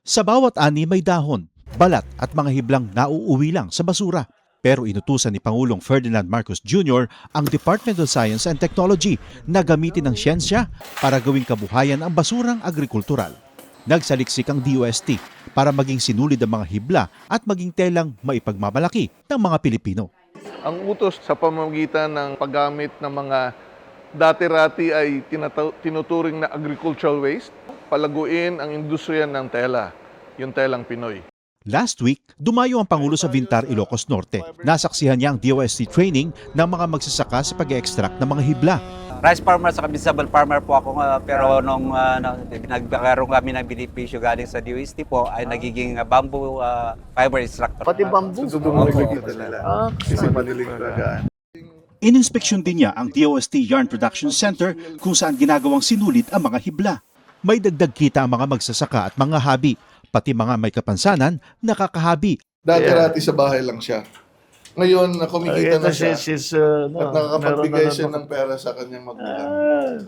Sa bawat ani may dahon, balat at mga hiblang nauuwi lang sa basura. Pero inutusan ni Pangulong Ferdinand Marcos Jr. ang Department of Science and Technology na gamitin ang siyensya para gawing kabuhayan ang basurang agrikultural. Nagsaliksik ang DOST para maging sinulid ang mga hibla at maging telang maipagmamalaki ng mga Pilipino. Ang utos sa pamamagitan ng paggamit ng mga dati-rati ay tinuturing na agricultural waste, palaguin ang industriya ng tela, yung telang Pinoy. Last week, dumayo ang Pangulo sa Vintar, Ilocos Norte. Nasaksihan niya ang DOST training ng mga magsasaka sa pag-extract ng mga hibla. Rice farmer sa vegetable farmer po ako, pero nung nagkaroon kami ng benepisyo galing sa DOST po ay nagiging bamboo fiber extractor. Pati bamboo. Ininspeksyon din niya ang DOST Yarn Production Center kung saan ginagawang sinulid ang mga hibla. May dagdag kita ang mga magsasaka at mga habi, pati mga may kapansanan nakakahabi. Dati-rati sa bahay lang siya. Ngayon, kumikita na siya at nakakapagbigay siya ng pera sa kanyang magulang.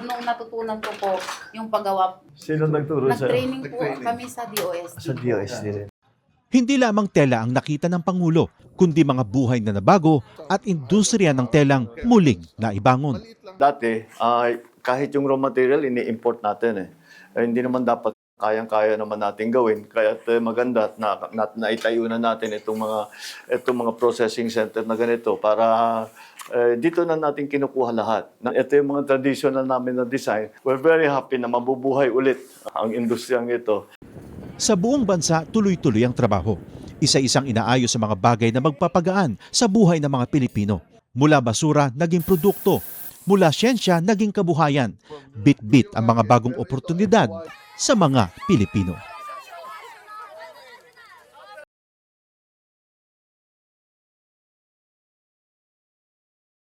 Nung natutunan ko po yung paggawa, Sino nagturo sa nag-training po kami sa DOST. sa DOST rin? Hindi lamang tela ang nakita ng Pangulo, kundi mga buhay na nabago at industriya ng telang muling naibangon. Dati, kahit yung raw material, ini-import natin hindi naman dapat kayang-kaya naman natin gawin. Kaya maganda na naitayo na natin itong mga processing center na ganito para dito na natin kinukuha lahat. Ito yung mga traditional namin na design. We're very happy na mabubuhay ulit ang industriyang ito. Sa buong bansa, tuloy-tuloy ang trabaho. Isa-isang inaayos sa mga bagay na magpapagaan sa buhay ng mga Pilipino. Mula basura, naging produkto. Mula siyensya, naging kabuhayan. Bit-bit ang mga bagong oportunidad sa mga Pilipino.